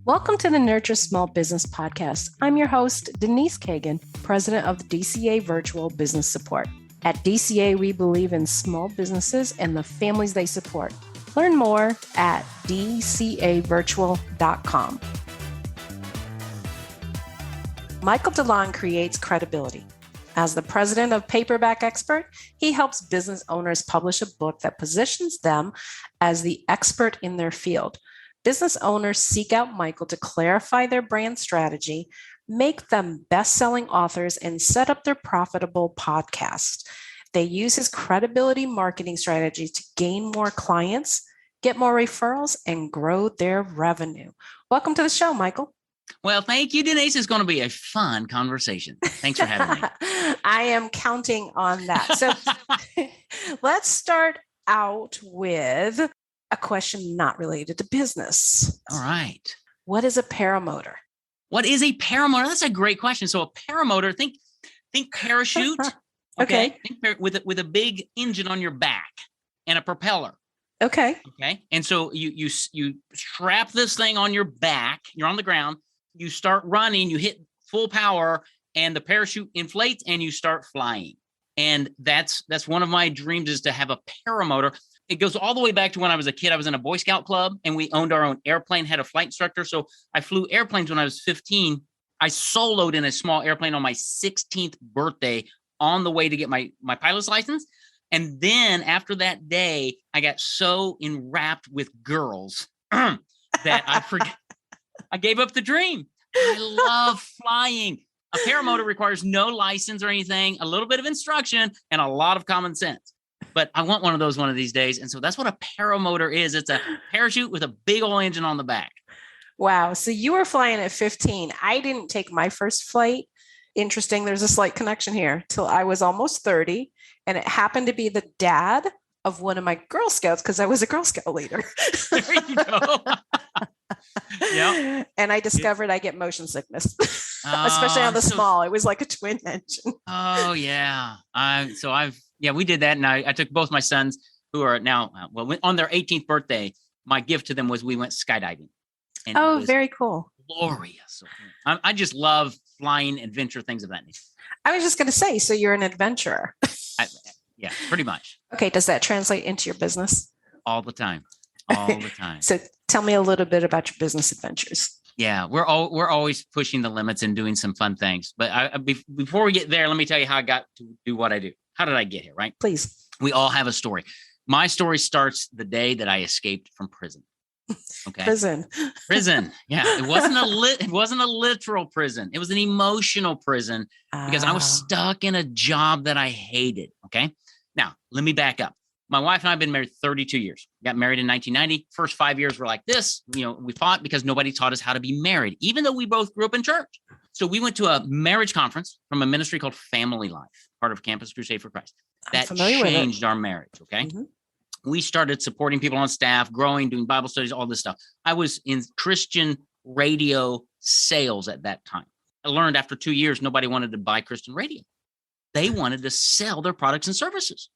Welcome to the Nurture Small Business Podcast. I'm your host, Denise Cagan, president of the DCA Virtual Business Support. At DCA, we believe in small businesses and the families they support. Learn more at dcavirtual.com. Michael DeLon creates credibility. As the president of Paperback Expert, he helps business owners publish a book that positions them as the expert in their field. Business owners seek out Michael to clarify their brand strategy, make them best-selling authors, and set up their profitable podcast. They use his credibility marketing strategy to gain more clients, get more referrals, and grow their revenue. Welcome to the show, Michael. Well, thank you, Denise. It's going to be a fun conversation. Thanks for having me. I am counting on that. So let's start out with a question not related to business. All right. What is a paramotor? What is a paramotor? That's a great question. So a paramotor, think parachute. Okay. Think with a big engine on your back and a propeller. Okay. Okay. And so you strap this thing on your back. You're on the ground. You start running. You hit full power, and the parachute inflates, and you start flying. And that's one of my dreams, is to have a paramotor. It goes all the way back to when I was a kid. I was in a Boy Scout club, and we owned our own airplane, had a flight instructor. So I flew airplanes when I was 15. I soloed in a small airplane on my 16th birthday on the way to get my pilot's license. And then after that day, I got so enwrapped with girls that I gave up the dream. I love flying. A paramotor requires no license or anything, a little bit of instruction, and a lot of common sense. But I want one of those one of these days. And so that's what a paramotor is. It's a parachute with a big old engine on the back. Wow. So you were flying at 15. I didn't take my first flight. Interesting. There's a slight connection here, till I was almost 30. And it happened to be the dad of one of my Girl Scouts, because I was a Girl Scout leader. There you go. Yeah. And I discovered I get motion sickness, especially on the small. It was like a twin engine. Oh, yeah. We did that. And I took both my sons, who are now, on their 18th birthday, my gift to them was we went skydiving. And very cool. Glorious. I just love flying adventure, things of that nature. I was just going to say, so you're an adventurer. Yeah, pretty much. Okay. Does that translate into your business? All the time. All the time. So tell me a little bit about your business adventures. Yeah, we're always pushing the limits and doing some fun things. But before we get there, let me tell you how I got to do what I do. How did I get here, right? Please. We all have a story. My story starts the day that I escaped from prison. Okay. Prison. Yeah. It wasn't a literal prison. It was an emotional prison, because I was stuck in a job that I hated. Okay. Now, let me back up. My wife and I have been married 32 years. Got married in 1990. First 5 years were like this. We fought because nobody taught us how to be married, even though we both grew up in church. So we went to a marriage conference from a ministry called Family Life, part of Campus Crusade for Christ. That changed our marriage. Okay. Mm-hmm. We started supporting people on staff, growing, doing Bible studies, all this stuff. I was in Christian radio sales at that time. I learned after 2 years, nobody wanted to buy Christian radio. They wanted to sell their products and services.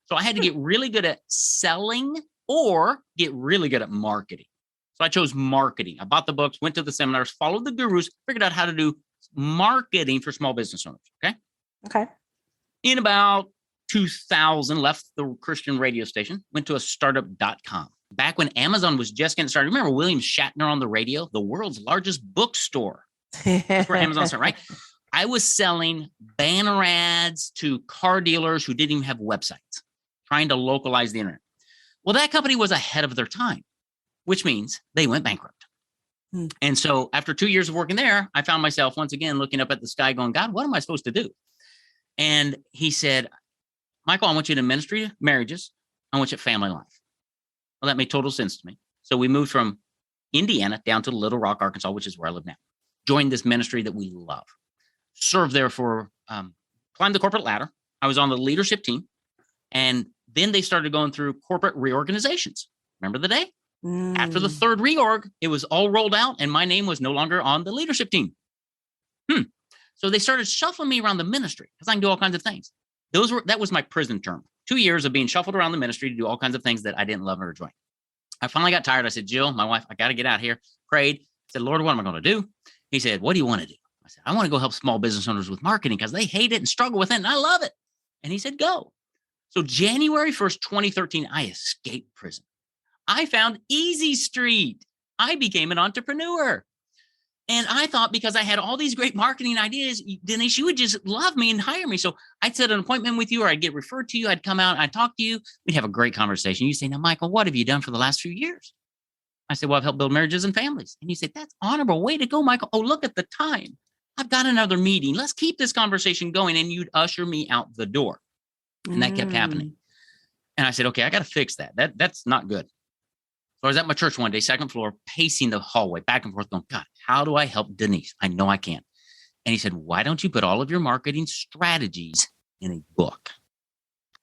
So I had to get really good at selling or get really good at marketing. So I chose marketing. I bought the books, went to the seminars, followed the gurus, figured out how to do marketing for small business owners. Okay. In about 2000, left the Christian radio station, went to a startup.com. Back when Amazon was just getting started. Remember William Shatner on the radio, the world's largest bookstore? That's where Amazon started, right? I was selling banner ads to car dealers who didn't even have websites, trying to localize the internet. Well, that company was ahead of their time, which means they went bankrupt. And so after 2 years of working there, I found myself once again looking up at the sky going, God, what am I supposed to do? And he said, Michael, I want you to ministry marriages. I want you at family life. Well, that made total sense to me. So we moved from Indiana down to Little Rock, Arkansas, which is where I live now. Joined this ministry that we love. Served there for, climbed the corporate ladder. I was on the leadership team. And then they started going through corporate reorganizations. Remember the day? After the third reorg, it was all rolled out and my name was no longer on the leadership team. So they started shuffling me around the ministry because I can do all kinds of things. That was my prison term. 2 years of being shuffled around the ministry to do all kinds of things that I didn't love or enjoy. I finally got tired. I said, Jill, my wife, I got to get out of here. Prayed. said, Lord, what am I going to do? He said, what do you want to do? I said, I want to go help small business owners with marketing because they hate it and struggle with it. And I love it. And he said, go. So January 1st, 2013, I escaped prison. I found Easy Street. I became an entrepreneur. And I thought because I had all these great marketing ideas, Denise, you would just love me and hire me. So I'd set an appointment with you, or I'd get referred to you. I'd come out, I'd talk to you. We'd have a great conversation. You say, now, Michael, what have you done for the last few years? I said, well, I've helped build marriages and families. And you said, that's honorable. Way to go, Michael. Oh, look at the time. I've got another meeting. Let's keep this conversation going. And you'd usher me out the door. And that kept happening. And I said, okay, I got to fix that. That's not good. So I was at my church one day, second floor, pacing the hallway back and forth, going, God, how do I help Denise? I know I can't. And he said, why don't you put all of your marketing strategies in a book?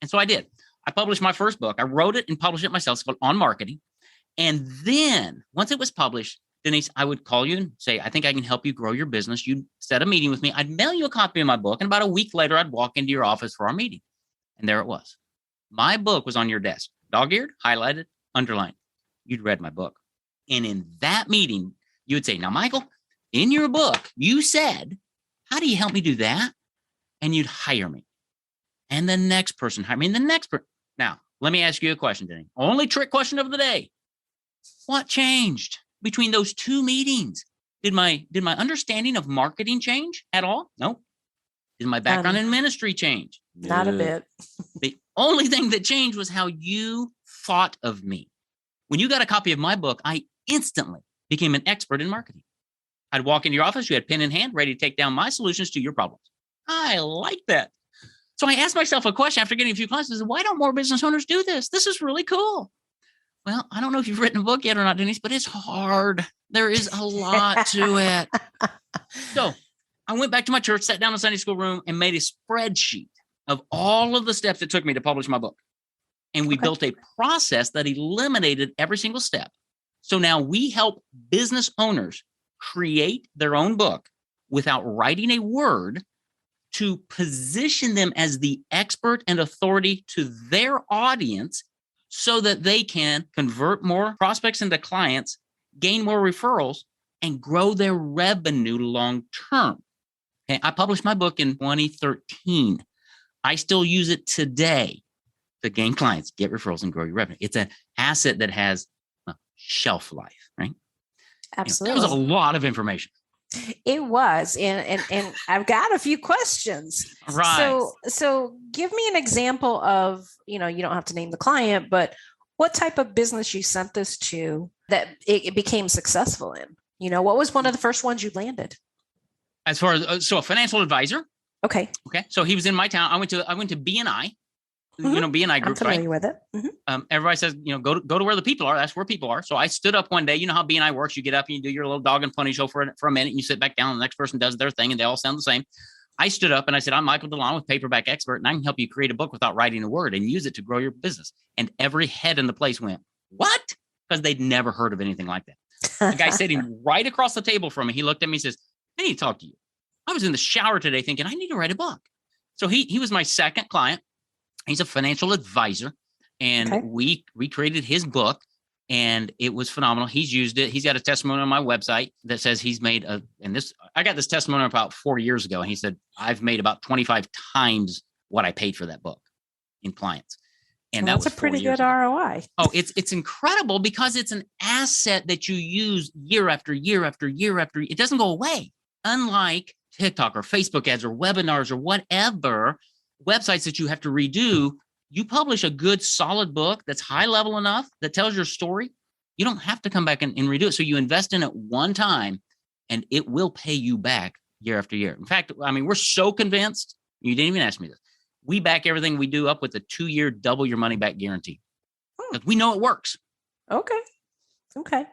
And so I did. I published my first book. I wrote it and published it myself. It's called On Marketing. And then once it was published, Denise, I would call you and say, I think I can help you grow your business. You'd set a meeting with me. I'd mail you a copy of my book. And about a week later, I'd walk into your office for our meeting. And there it was. My book was on your desk, dog-eared, highlighted, underlined. You'd read my book. And in that meeting, you would say, now, Michael, in your book, you said, how do you help me do that? And you'd hire me. And the next person hired me, and the next person. Now, let me ask you a question, Denny. Only trick question of the day. What changed between those two meetings? Did my understanding of marketing change at all? No. Did my background in ministry change? Not a bit. The only thing that changed was how you thought of me. When you got a copy of my book, I instantly became an expert in marketing. I'd walk into your office, you had pen in hand, ready to take down my solutions to your problems. I like that. So I asked myself a question after getting a few classes. Why don't more business owners do this? This is really cool. Well, I don't know if you've written a book yet or not, Denise, but it's hard. There is a lot to it. So I went back to my church, sat down in the Sunday school room, and made a spreadsheet of all of the steps it took me to publish my book. And we built a process that eliminated every single step. So now we help business owners create their own book without writing a word, to position them as the expert and authority to their audience so that they can convert more prospects into clients, gain more referrals, and grow their revenue long term. Okay, I published my book in 2013. I still use it today to gain clients, get referrals, and grow your revenue. It's an asset that has a shelf life, right? Absolutely. That was a lot of information. It was, and I've got a few questions. Right. So give me an example of, you don't have to name the client, but what type of business you sent this to that it became successful in? What was one of the first ones you landed? As far as a financial advisor. Okay. So he was in my town. I went to BNI. BNI group. I'm familiar with it. Mm-hmm. Everybody says, go to where the people are. That's where people are. So I stood up one day. You know how BNI works. You get up and you do your little dog and pony show for a minute. And you sit back down. And the next person does their thing, and they all sound the same. I stood up and I said, I'm Michael DeLon with Paperback Expert, and I can help you create a book without writing a word and use it to grow your business. And every head in the place went, what? Because they'd never heard of anything like that. The guy sitting right across the table from me, he looked at me and says, I need to talk to you. I was in the shower today thinking I need to write a book. So he was my second client. He's a financial advisor, and we created his book, and it was phenomenal. He's used it. He's got a testimony on my website that says he's made I got this testimony about 4 years ago, and he said, I've made about 25 times what I paid for that book in clients. And that's a pretty good ROI. Oh, it's incredible because it's an asset that you use year after year after year after year. It doesn't go away. Unlike TikTok or Facebook ads or webinars or whatever websites that you have to redo, you publish a good solid book that's high level enough that tells your story. You don't have to come back and redo it. So you invest in it one time and it will pay you back year after year. In fact, we're so convinced, you didn't even ask me this. We back everything we do up with a 2-year double your money back guarantee. Because we know it works. Okay.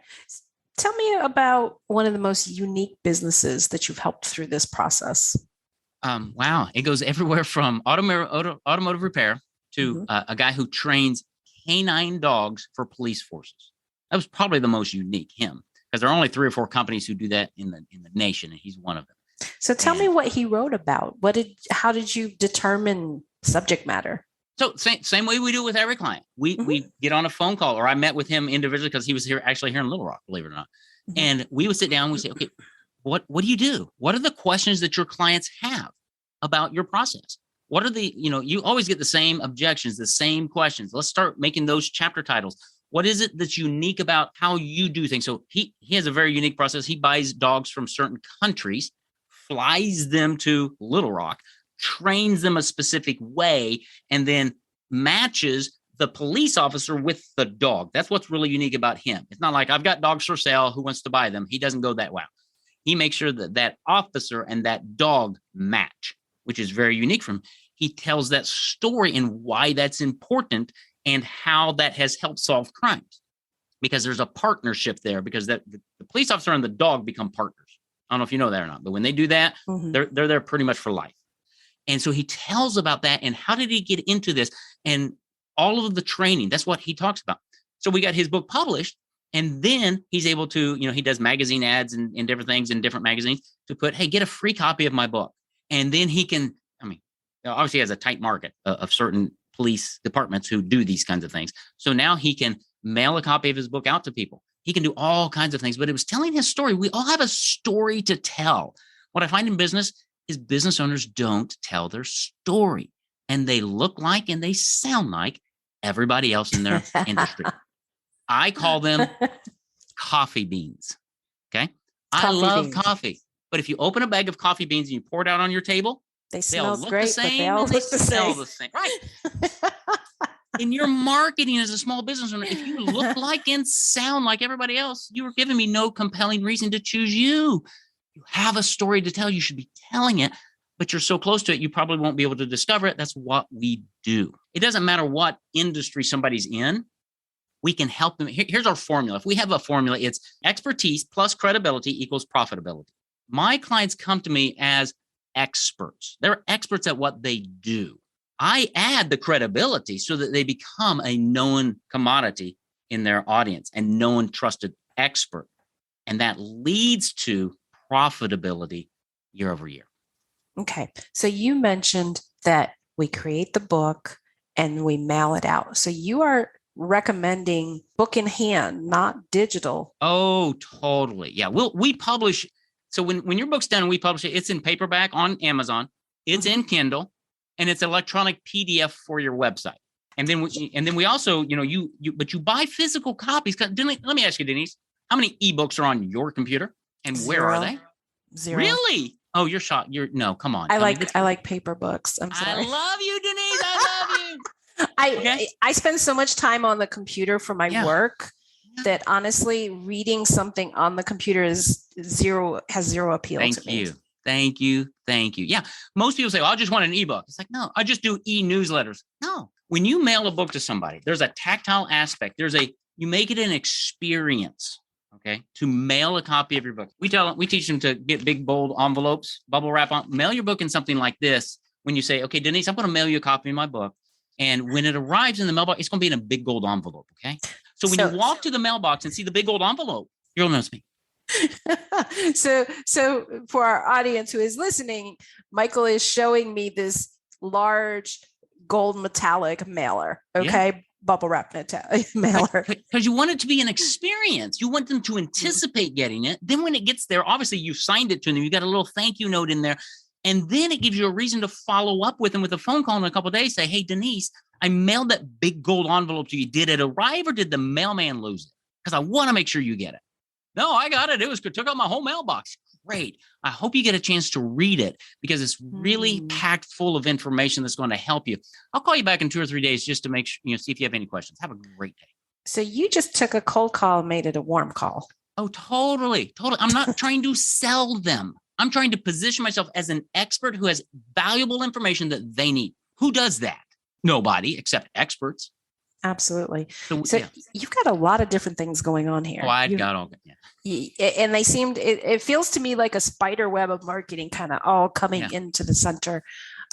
Tell me about one of the most unique businesses that you've helped through this process. Wow. It goes everywhere from automotive repair to a guy who trains canine dogs for police forces. That was probably the most unique, him, because there are only 3 or 4 companies who do that in the nation, and he's one of them. So tell me what he wrote about. How did you determine subject matter? So same way we do with every client. We get on a phone call, or I met with him individually because he was here in Little Rock, believe it or not. And we would sit down and we say, okay, what do you do? What are the questions that your clients have about your process? What are the, you always get the same objections, the same questions. Let's start making those chapter titles. What is it that's unique about how you do things? So he has a very unique process. He buys dogs from certain countries, flies them to Little Rock, trains them a specific way, and then matches the police officer with the dog. That's what's really unique about him. It's not like I've got dogs for sale. Who wants to buy them? He doesn't go that way. He makes sure that that officer and that dog match, which is very unique from him. He tells that story and why that's important and how that has helped solve crimes, because there's a partnership there, because the police officer and the dog become partners. I don't know if you know that or not, but when they do that, they're there pretty much for life. And so he tells about that and how did he get into this and all of the training. That's what he talks about. So we got his book published, and then he's able to, he does magazine ads and different things in different magazines to put, hey, get a free copy of my book. And then he can, obviously he has a tight market of certain police departments who do these kinds of things. So now he can mail a copy of his book out to people. He can do all kinds of things, but it was telling his story. We all have a story to tell. What I find in business is business owners don't tell their story, and they look like and they sound like everybody else in their industry. I call them coffee beans. Okay. I love coffee, but if you open a bag of coffee beans and you pour it out on your table, they smell great, the same, but they all look the smell same. the same. Right. In your marketing as a small business owner, if you look like and sound like everybody else, you are giving me no compelling reason to choose you. You have a story to tell. You should be telling it, but you're so close to it, you probably won't be able to discover it. That's what we do. It doesn't matter what industry somebody's in. We can help them. Here's our formula. If we have a formula, it's expertise plus credibility equals profitability. My clients come to me as experts. They're experts at what they do. I add the credibility so that they become a known commodity in their audience and known trusted expert. And that leads to profitability year over year. Okay. So you mentioned that we create the book and we mail it out. So you are recommending book in hand, not digital. Oh, totally. Yeah. We publish. So when your book's done, we publish it. It's in paperback on Amazon. It's in Kindle, and it's electronic PDF for your website. And then we also, but you buy physical copies. Let me ask you, Denise, how many ebooks are on your computer, and where are they? Zero. Really? Oh, you're shot. No, come on. I like paper books. I'm sorry. I love you, Denise. I love you. I spend so much time on the computer for my work that honestly reading something on the computer has zero appeal to me. Thank you. Yeah. Most people say, well, I just want an ebook. It's like, no, I just do e-newsletters. No. When you mail a book to somebody, there's a tactile aspect. You make it an experience. Okay. To mail a copy of your book. We teach them to get big, bold envelopes, bubble wrap on, mail your book in something like this. When you say, okay, Denise, I'm going to mail you a copy of my book. And when it arrives in the mailbox, it's going to be in a big gold envelope. Okay. So when you walk to the mailbox and see the big gold envelope, you'll notice me. So for our audience who is listening, Michael is showing me this large gold metallic mailer. Okay. Yeah. Bubble wrap mailer. Because you want it to be an experience. You want them to anticipate getting it. Then when it gets there, obviously you signed it to them. You got a little thank you note in there. And then it gives you a reason to follow up with them with a phone call in a couple of days. Say, hey, Denise, I mailed that big gold envelope to you. Did it arrive or did the mailman lose it? Because I want to make sure you get it. No, I got it. It was good. Took out my whole mailbox. Great. I hope you get a chance to read it because it's really packed full of information that's going to help you. I'll call you back in 2 or 3 days just to make sure, see if you have any questions. Have a great day. So you just took a cold call and made it a warm call. Oh, totally. I'm not trying to sell them. I'm trying to position myself as an expert who has valuable information that they need. Who does that? Nobody except experts. Absolutely. So you've got a lot of different things going on here. Oh, I got all good. Yeah. And they seemed, it feels to me like a spider web of marketing kind of all coming into the center.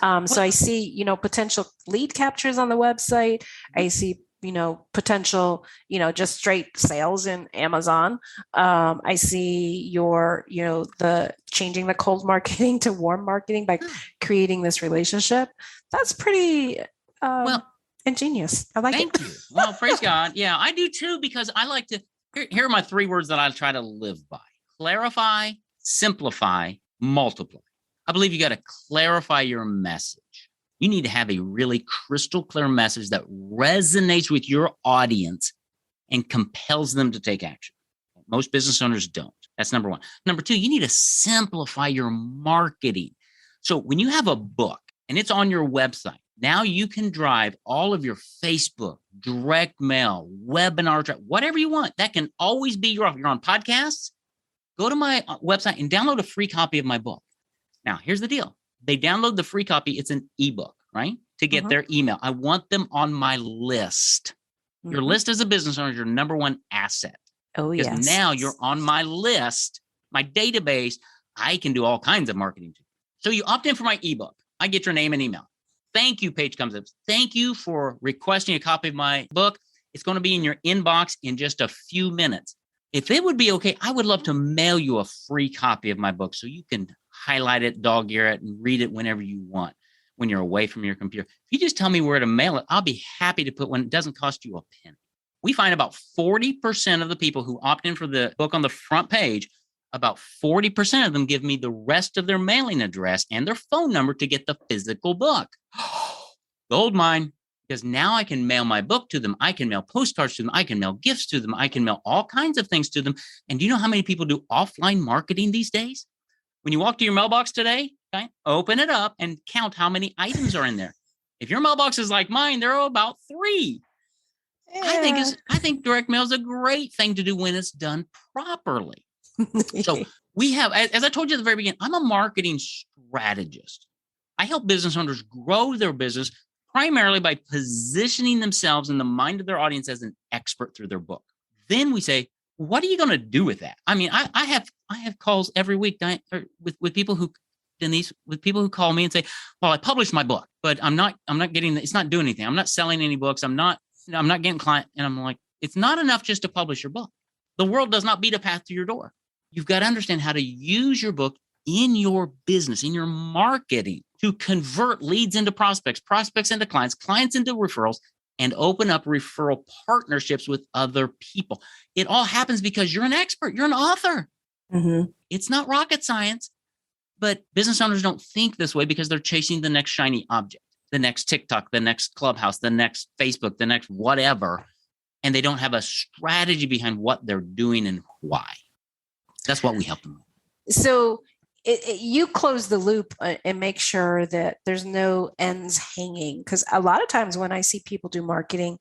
So I see, potential lead captures on the website. I see, potential, just straight sales in Amazon. I see your, the changing the cold marketing to warm marketing by creating this relationship. That's pretty, Ingenious. I like it. Thank you. Well, praise God. Yeah, I do too, because I like to, here are my 3 words that I try to live by: clarify, simplify, multiply. I believe you got to clarify your message. You need to have a really crystal clear message that resonates with your audience and compels them to take action. Most business owners don't. That's number 1. Number 2, you need to simplify your marketing. So when you have a book and it's on your website, now you can drive all of your Facebook, direct mail, webinar, whatever you want. That can always be your offer. You're on podcasts, go to my website and download a free copy of my book. Now, here's the deal. They download the free copy. It's an ebook, right? To get their email. I want them on my list. Your list as a business owner is your number 1 asset. Oh, yes. Because now you're on my list, my database. I can do all kinds of marketing to you. So you opt in for my ebook. I get your name and email. Thank you page comes up. Thank you for requesting a copy of my book. It's going to be in your inbox in just a few minutes. If it would be okay, I would love to mail you a free copy of my book so you can highlight it, dog ear it, and read it whenever you want when you're away from your computer. If you just tell me where to mail it, I'll be happy to put one. It doesn't cost you a penny. We find about 40% of the people who opt in for the book on the front page, about 40% of them give me the rest of their mailing address and their phone number to get the physical book. Gold mine, because now I can mail my book to them. I can mail postcards to them. I can mail gifts to them. I can mail all kinds of things to them. And do you know how many people do offline marketing these days? When you walk to your mailbox today, okay, open it up and count how many items are in there. If your mailbox is like mine, there are about 3. Yeah. I think direct mail is a great thing to do when it's done properly. So we have, as I told you at the very beginning, I'm a marketing strategist. I help business owners grow their business primarily by positioning themselves in the mind of their audience as an expert through their book. Then we say, what are you going to do with that? I mean, I have calls every week with people who, Denise, with people who call me and say, well, I published my book, but I'm not getting, it's not doing anything. I'm not selling any books. I'm not getting client. And I'm like, it's not enough just to publish your book. The world does not beat a path to your door. You've got to understand how to use your book in your business, in your marketing, to convert leads into prospects, prospects into clients, clients into referrals, and open up referral partnerships with other people. It all happens because you're an expert. You're an author. It's not rocket science, but business owners don't think this way because they're chasing the next shiny object, the next TikTok, the next Clubhouse, the next Facebook, the next whatever. And they don't have a strategy behind what they're doing and why. That's what we help them with. So you close the loop and make sure that there's no ends hanging. Because a lot of times when I see people do marketing,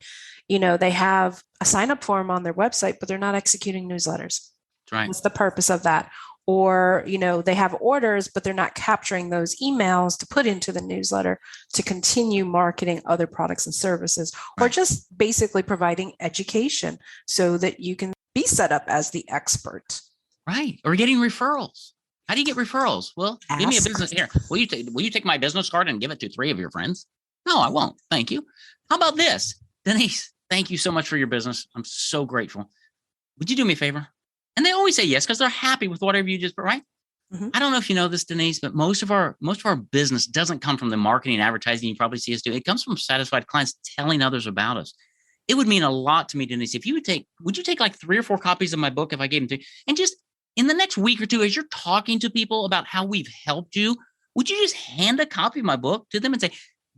they have a sign-up form on their website, but they're not executing newsletters. That's right. What's the purpose of that? Or, they have orders, but they're not capturing those emails to put into the newsletter to continue marketing other products and services, right. Or just basically providing education so that you can be set up as the expert. Right. Or getting referrals. How do you get referrals? Well, give me a business here. Will you take my business card and give it to 3 of your friends? No, I won't. Thank you. How about this? Denise, thank you so much for your business. I'm so grateful. Would you do me a favor? And they always say yes because they're happy with whatever you just put, right? I don't know if you know this, Denise, but most of our business doesn't come from the marketing and advertising you probably see us do. It comes from satisfied clients telling others about us. It would mean a lot to me, Denise, if you would you take like 3 or 4 copies of my book if I gave them to you? And just in the next week or 2, as you're talking to people about how we've helped you, would you just hand a copy of my book to them and say,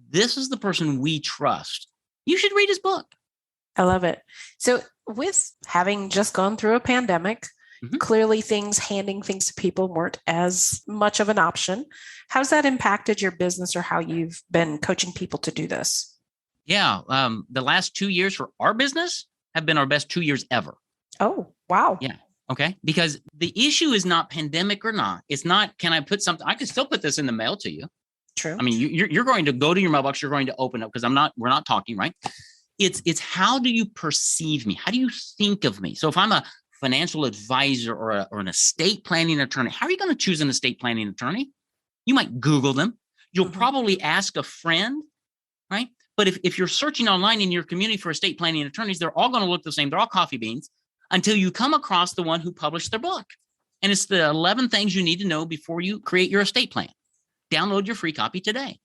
this is the person we trust. You should read his book. I love it. So with having just gone through a pandemic, clearly handing things to people weren't as much of an option. How's that impacted your business or how you've been coaching people to do this? Yeah. The last 2 years for our business have been our best 2 years ever. Oh, wow. Yeah. Okay. Because the issue is not pandemic or not. It's not, can I put something, I can still put this in the mail to you. True. I mean, you're going to go to your mailbox. You're going to open up because we're not talking, right? It's how do you perceive me? How do you think of me? So if I'm a financial advisor or an estate planning attorney, how are you going to choose an estate planning attorney? You might Google them. You'll probably ask a friend, right? But if you're searching online in your community for estate planning attorneys, they're all going to look the same. They're all coffee beans until you come across the one who published their book. And it's the 11 things you need to know before you create your estate plan. Download your free copy today.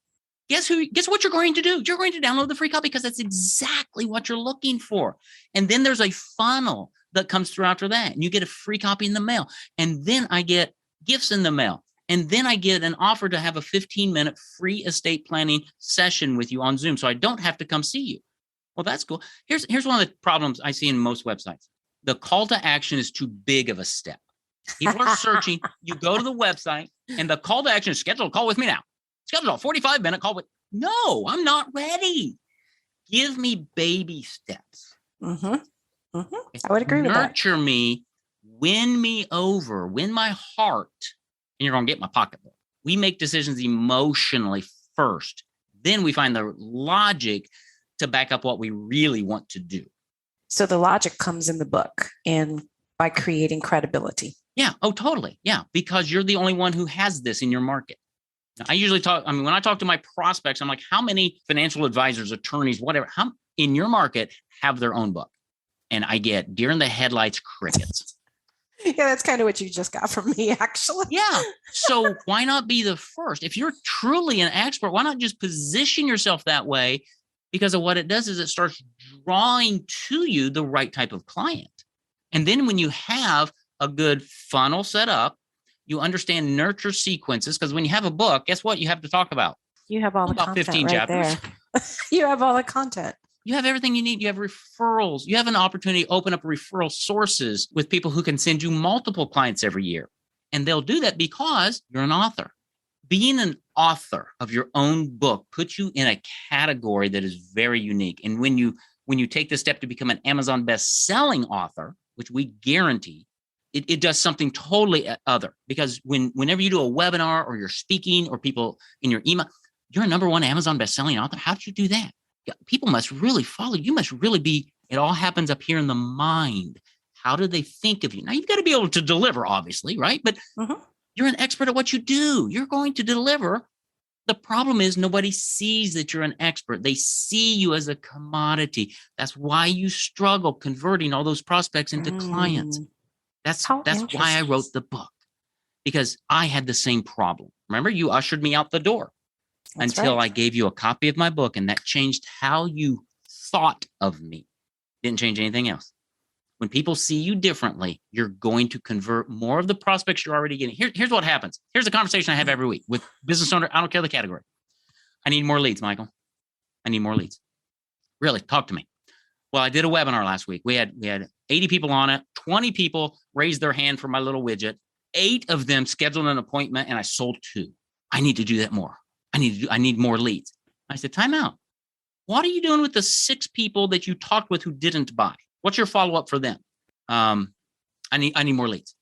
Guess what you're going to do? You're going to download the free copy because that's exactly what you're looking for. And then there's a funnel that comes through after that. And you get a free copy in the mail. And then I get gifts in the mail. And then I get an offer to have a 15-minute free estate planning session with you on Zoom. So I don't have to come see you. Well, that's cool. Here's one of the problems I see in most websites. The call to action is too big of a step. People are searching. You go to the website and the call to action is schedule a call with me now. Schedule a 45-minute call with. No, I'm not ready. Give me baby steps. Mm-hmm. Mm-hmm. I would agree with that. Nurture me, win me over, win my heart, and you're going to get my pocketbook. We make decisions emotionally first. Then we find the logic to back up what we really want to do. So the logic comes in the book and by creating credibility. Yeah. Oh, totally. Yeah. Because you're the only one who has this in your market. Now, I usually when I talk to my prospects, I'm like, how many financial advisors, attorneys, whatever, how in your market have their own book? And I get deer in the headlights crickets. Yeah, that's kind of what you just got from me, actually. Yeah. So why not be the first? If you're truly an expert, why not just position yourself that way? Because of what it does is it starts drawing to you the right type of client. And then when you have a good funnel set up, you understand nurture sequences. Because when you have a book, guess what you have to talk about? You have all the about content 15 right chapters. There. You have all the content. You have everything you need. You have referrals. You have an opportunity to open up referral sources with people who can send you multiple clients every year. And they'll do that because you're an author. Being an author of your own book puts you in a category that is very unique. And when you take the step to become an Amazon best-selling author, which we guarantee, it does something totally other. Because whenever you do a webinar or you're speaking or people in your email, you're a number one Amazon best-selling author. How did you do that? People must really follow. You must really be, it all happens up here in the mind. How do they think of you? Now, you've got to be able to deliver, obviously, right? But you're an expert at what you do. You're going to deliver. The problem is nobody sees that you're an expert. They see you as a commodity. That's why you struggle converting all those prospects into clients. That's why I wrote the book, because I had the same problem. Remember, you ushered me out the door. That's until right. I gave you a copy of my book, and that changed how you thought of me. Didn't change anything else. When people see you differently, you're going to convert more of the prospects you're already getting. Here's what happens. Here's a conversation I have every week with business owner. I don't care the category. I need more leads, Michael. I need more leads. Really, talk to me. Well, I did a webinar last week. We had 80 people on it. 20 people raised their hand for my little widget. 8 of them scheduled an appointment, and I sold 2. I need to do that more. I need more leads. I said, time out. What are you doing with the 6 people that you talked with who didn't buy? What's your follow-up for them? I need more leads.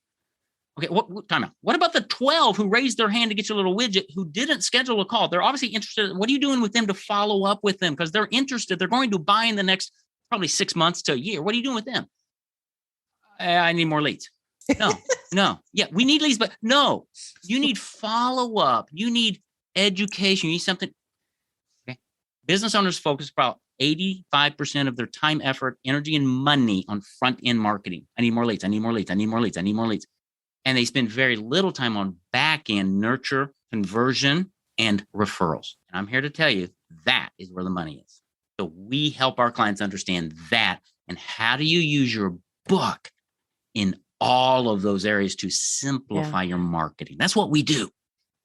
Okay, time out. What about the 12 who raised their hand to get your little widget who didn't schedule a call? They're obviously interested. What are you doing with them to follow up with them? Because they're interested. They're going to buy in the next probably 6 months to a year. What are you doing with them? I need more leads. No. Yeah, we need leads, but no. You need follow-up. You need education. You need something. Okay. Business owners focus about 85% of their time, effort, energy, and money on front-end marketing. I need more leads. I need more leads. I need more leads. I need more leads. And they spend very little time on back-end nurture, conversion, and referrals. And I'm here to tell you that is where the money is. So we help our clients understand that. And how do you use your book in all of those areas to simplify your marketing? That's what we do.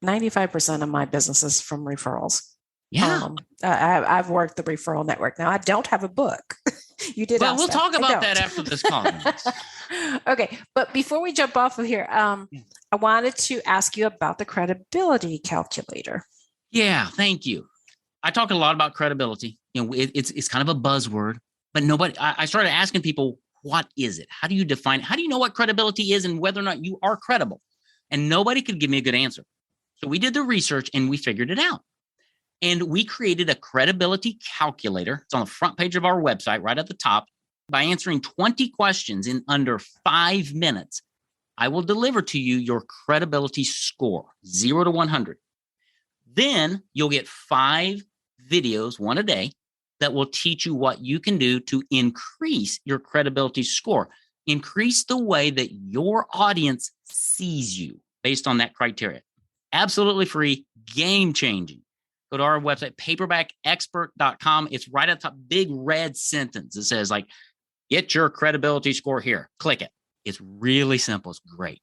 95% of my business is from referrals. Yeah. I've worked the referral network. Now, I don't have a book. You did. Well, we'll talk about that after this call. Okay. But before we jump off of here, I wanted to ask you about the credibility calculator. Yeah. Thank you. I talk a lot about credibility. You know, it's kind of a buzzword, but I started asking people, what is it? How do you define it? How do you know what credibility is and whether or not you are credible? And nobody could give me a good answer. So we did the research and we figured it out. And we created a credibility calculator. It's on the front page of our website, right at the top. By answering 20 questions in under 5 minutes, I will deliver to you your credibility score, 0 to 100. Then you'll get 5 videos, 1 a day, that will teach you what you can do to increase your credibility score. Increase the way that your audience sees you based on that criteria. Absolutely free, game-changing. Go to our website, paperbackexpert.com. It's right at the top, big red sentence. It says like, get your credibility score here. Click it. It's really simple. It's great.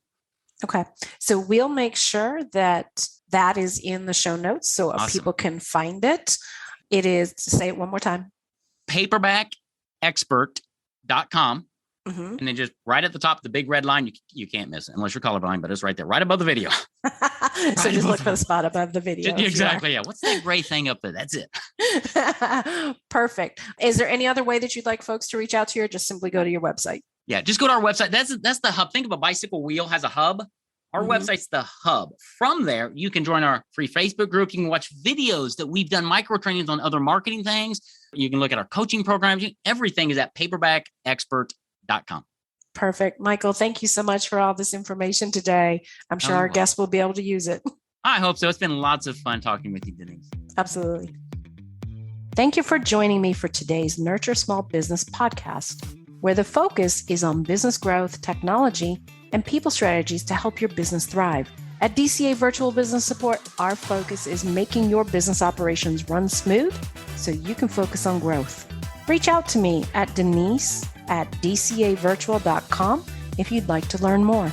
Okay. So we'll make sure that that is in the show notes so people can find it. It is, say it one more time. Paperbackexpert.com. And then just right at the top, the big red line, you can't miss it unless you're colorblind, but it's right there, right above the video. So just look for the spot above the video. Exactly. Yeah. What's that gray thing up there? That's it. Perfect. Is there any other way that you'd like folks to reach out to you, or just simply go to your website? Yeah. Just go to our website. That's the hub. Think of a bicycle wheel has a hub. Our website's the hub. From there, you can join our free Facebook group. You can watch videos that we've done, micro trainings on other marketing things. You can look at our coaching programs. Everything is at paperbackexpert.com. Perfect. Michael, thank you so much for all this information today. I'm sure our guests will be able to use it. I hope so. It's been lots of fun talking with you, Denise. Absolutely. Thank you for joining me for today's Nurture Small Business podcast, where the focus is on business growth, technology, and people strategies to help your business thrive. At DCA Virtual Business Support, our focus is making your business operations run smooth so you can focus on growth. Reach out to me at Denise@dcavirtual.com if you'd like to learn more.